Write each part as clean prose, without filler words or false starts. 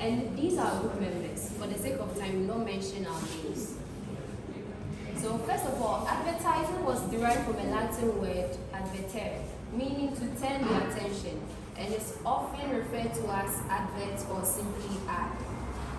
And these are group members. For the sake of time, we will not mention our names. So first of all, advertising was derived from a Latin word, advertere, meaning to turn the attention, and is often referred to as advert or simply ad.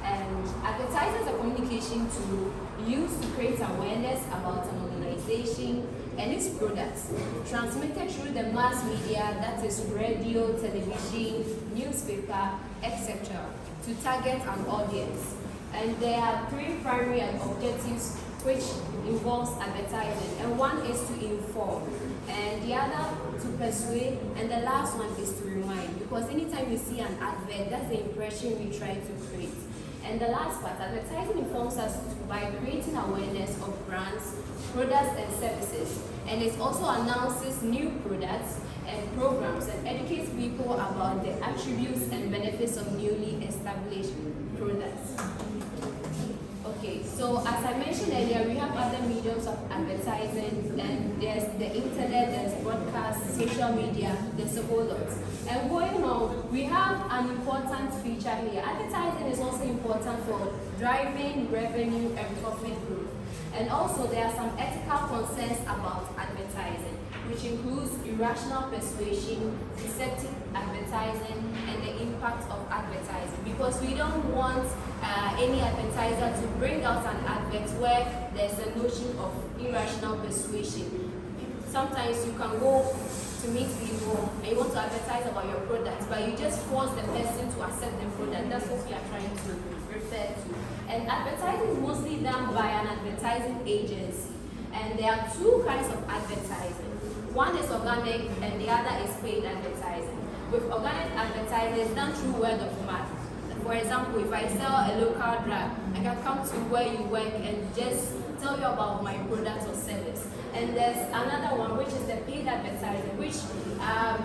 And advertising is a communication tool used to create awareness about an organization and its products, transmitted through the mass media, that is radio, television, newspaper, etc., to target an audience. And there are three primary objectives which involves advertising, and one is to inform, and the other to persuade, and the last one is to remind, because anytime you see an advert, that's the impression we try to create. And the last part, advertising informs us by creating awareness of brands, products and services, and it also announces new products and programs and educates people about the attributes and benefits of newly established products. Okay, so as I mentioned earlier, we have other mediums of advertising, and there's the internet, there's broadcast, social media, there's a whole lot. And going on, we have an important feature here. Advertising is also important for driving revenue and profit growth. And also there are some ethical concerns about advertising, which includes irrational persuasion, deceptive advertising, and the impact of advertising. Because we don't want any advertiser to bring out an advert where there's a notion of irrational persuasion. Sometimes you can go to meet people and you want to advertise about your product, but you just force the person to accept the product. That's what we are trying to refer to. And advertising is mostly done by an advertising agency. And there are two kinds of advertising. One is organic and the other is paid advertising. With organic advertising, it's done through word of mouth. For example, if I sell a local drug, I can come to where you work and just tell you about my product or service. And there's another one, which is the paid advertising, which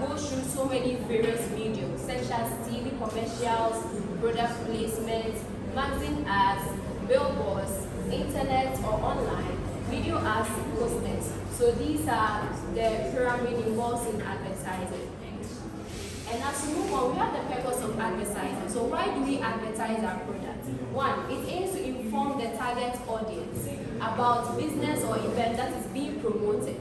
goes through so many various mediums, such as TV commercials, product placements, magazine ads, billboards, internet or online, video ads, posters. So these are the pyramid involved in advertising. And as we move on, we have the purpose of advertising. So why do we advertise our product? One, it aims to inform the target audience about business or event that is being promoted,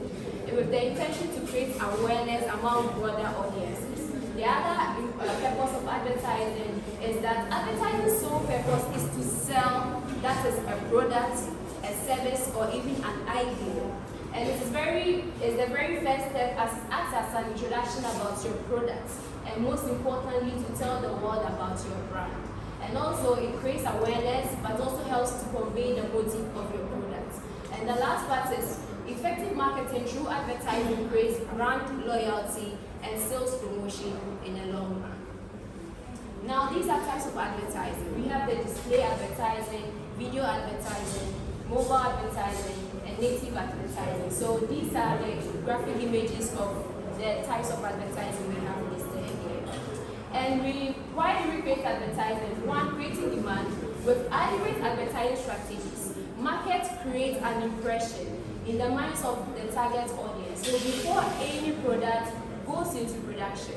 with the intention to create awareness among broader audiences. The other purpose of advertising is that advertising's sole purpose is to sell, that is a product, a service, or even an idea. And it's the very first step as it acts as an introduction about your product, and most importantly to tell the world about your brand. And also it creates awareness, but also helps to convey the motive of your product. And the last part is effective marketing through advertising creates brand loyalty and sales promotion in the long run. Now these are types of advertising. We have the display advertising, video advertising, mobile advertising, and native advertising. So these are the graphic images of the types of advertising we have listed here. And why do we create advertising? One, creating demand. With adequate advertising strategies, markets create an impression in the minds of the target audience. So before any product goes into production,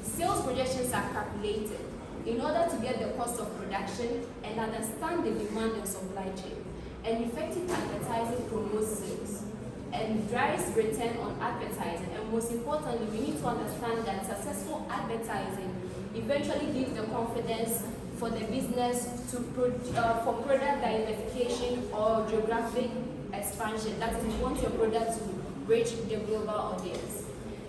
sales projections are calculated in order to get the cost of production and understand the demand and supply chain. And effective advertising promotes sales and drives return on advertising. And most importantly, we need to understand that successful advertising eventually gives the confidence for the business to for product diversification or geographic expansion. That is, you want your product to reach the global audience.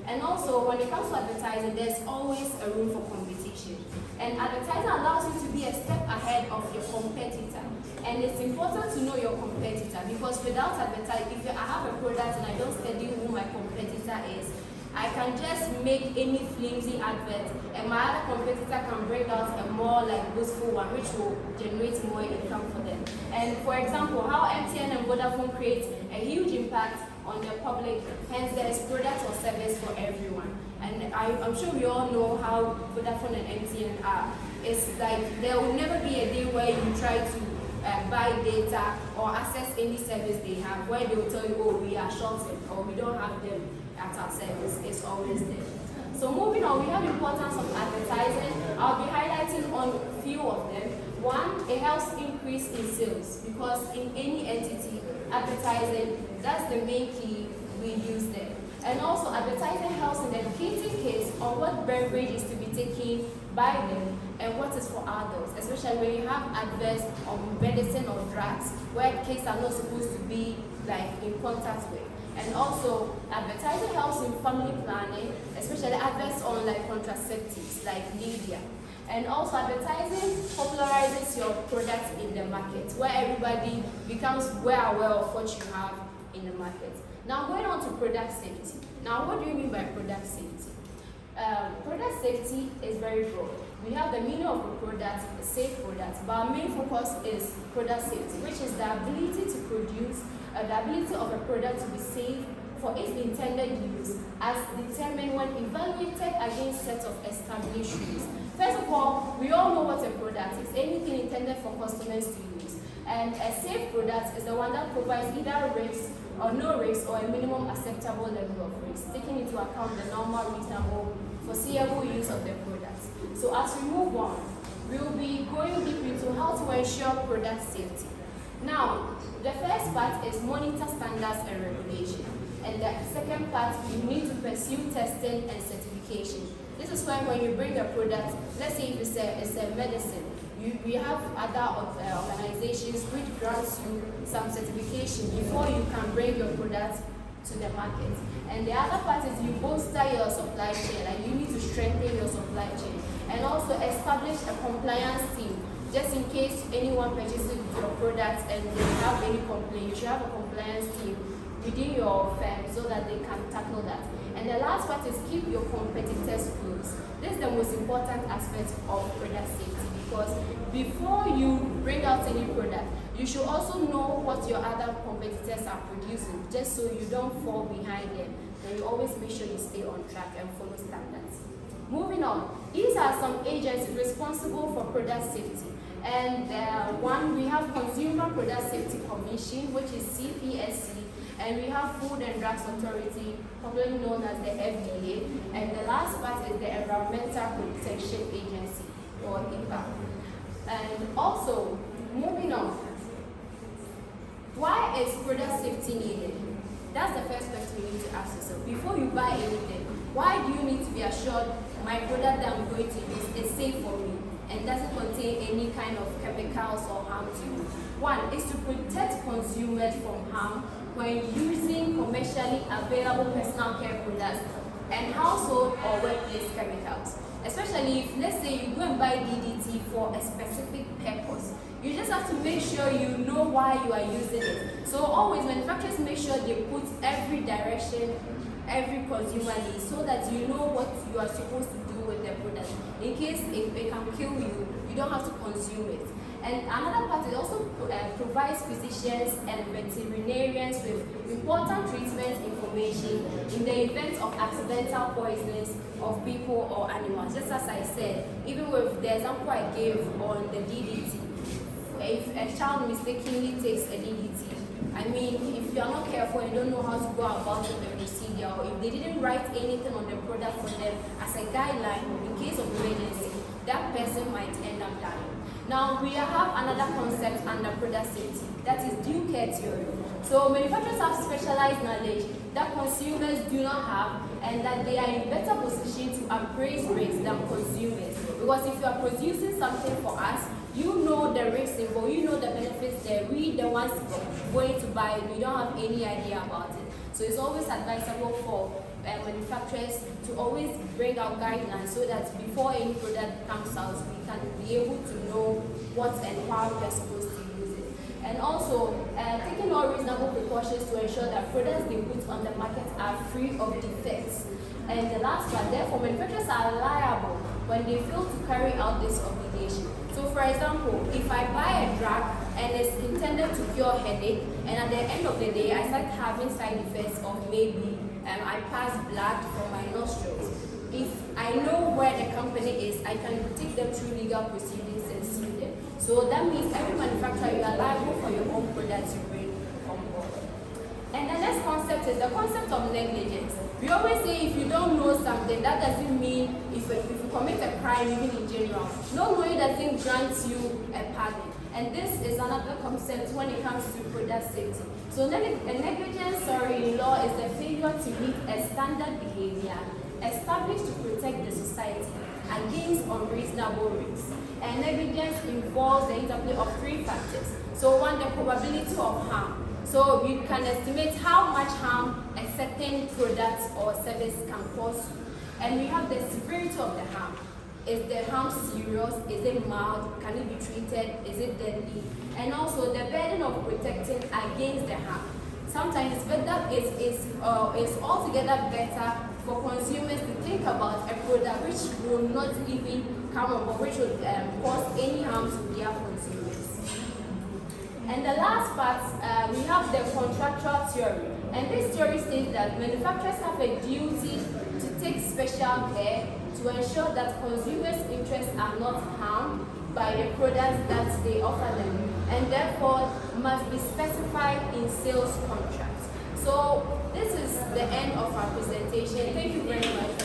And also, when it comes to advertising, there's always a room for competition. And advertising allows you to be a step ahead of your competitor. And it's important to know your competitor, because without advertising, if I have a product and I don't study who my competitor is, I can just make any flimsy advert and my other competitor can bring out a more boastful one, which will generate more income for them. And for example, how MTN and Vodafone create a huge impact on the public, hence there is product or service for everyone. And I'm sure we all know how Vodafone and MTN are. It's like there will never be a day where you try to buy data or access any service they have where they will tell you, oh, we are shorted or we don't have them at our service. It's always there. So moving on, we have the importance of advertising. I'll be highlighting on a few of them. One, it helps increase in sales because in any entity, advertising, that's the main key we use there. And also advertising helps in educating kids on what beverage is to be taken by them and what is for adults, especially when you have adverts on medicine or drugs where kids are not supposed to be like in contact with. And also advertising helps in family planning, especially adverts on like contraceptives like Lydia. And also advertising popularizes your products in the market where everybody becomes well aware of what you have in the market. Now going on to product safety. Now what do you mean by product safety? Product safety is very broad. We have the meaning of a product, a safe product, but our main focus is product safety, which is the ability to produce, the ability of a product to be safe for its intended use as determined when evaluated against sets of established rules. First of all, we all know what a product is, anything intended for customers to use. And a safe product is the one that provides either risk or no risk or a minimum acceptable level of risk, taking into account the normal, reasonable, foreseeable use of the product. So as we move on, we'll be going deep into how to ensure product safety. Now, the first part is monitor standards and regulation. And the second part, you need to pursue testing and certification. This is why when you bring a product, let's say if it's a medicine, we have other organizations which grants you some certification before you can bring your product to the market. And the other part is you bolster your supply chain, like you need to strengthen your supply chain. And also establish a compliance team, just in case anyone purchases your product and they have any complaint, you have a compliance team within your firm so that they can tackle that. And the last part is keep your competitors close. This is the most important aspect of product safety because before you bring out any product, you should also know what your other competitors are producing, just so you don't fall behind them. And you always make sure you stay on track and follow standards. Moving on, these are some agencies responsible for product safety. And one, we have Consumer Product Safety Commission, which is CPSC. And we have Food and Drugs Authority, popularly known as the FDA. And the last part is the Environmental Protection Agency, or EPA. And also, moving on, why is product safety needed? That's the first question you need to ask yourself. Before you buy anything, why do you need to be assured my product that I'm going to use is safe for me and doesn't contain any kind of chemicals or harm to you? One is to protect consumers from harm when using commercially available personal care products and household or workplace chemicals. Especially if, let's say, you go and buy DDT for a specific purpose. You just have to make sure you know why you are using it. So always manufacturers make sure they put every direction, every consumer needs so that you know what you are supposed to do with the product. In case it can kill you, you don't have to consume it. And another part, it also provides physicians and veterinarians with important treatment information in the event of accidental poisonings of people or animals. Just as I said, even with the example I gave on the DDT, if a child mistakenly takes a DDT, I mean, if you are not careful and don't know how to go about the procedure, or if they didn't write anything on the product for them as a guideline in case of emergency, that person might end up dying. Now, we have another concept under product safety, that is due care theory. So manufacturers have specialized knowledge that consumers do not have and that they are in better position to appraise risks than consumers. Because if you are producing something for us, you know the risks involved, you know the benefits there. We, the ones going to buy it, we don't have any idea about it. So it's always advisable for manufacturers to always bring out guidelines so that before any product comes out, we can be able to know what and how we are supposed to use it. And also, taking all reasonable precautions to ensure that products they put on the market are free of defects. And the last one, therefore, manufacturers are liable when they fail to carry out this obligation. So for example, if I buy a drug and it's intended to cure headache, and at the end of the day, I start having side effects of maybe I pass blood from my nostrils. If I know where the company is, I can take them through legal proceedings and sue them. So that means every manufacturer, you are liable for your own products you bring on board. And the next concept is the concept of negligence. We always say if you don't know something, that doesn't mean if you commit a crime even in general. No knowing doesn't grant you a pardon. And this is another concept when it comes to product safety. So negligence, in law is the failure to meet a standard behavior established to protect the society against unreasonable risks. And negligence involves the interplay of three factors. So one, the probability of harm. So you can estimate how much harm a certain product or service can cause you. And we have the severity of the harm. Is the harm serious? Is it mild? Can it be treated? Is it deadly? And also the burden of protecting against the harm. Sometimes it's altogether better for consumers to think about a product which will not even come up or which will cause any harm to their consumers. And the last part, we have the contractual theory. And this theory states that manufacturers have a duty to take special care to ensure that consumers' interests are not harmed by the products that they offer them, and therefore must be specified in sales contracts. So this is the end of our presentation. Thank you very much.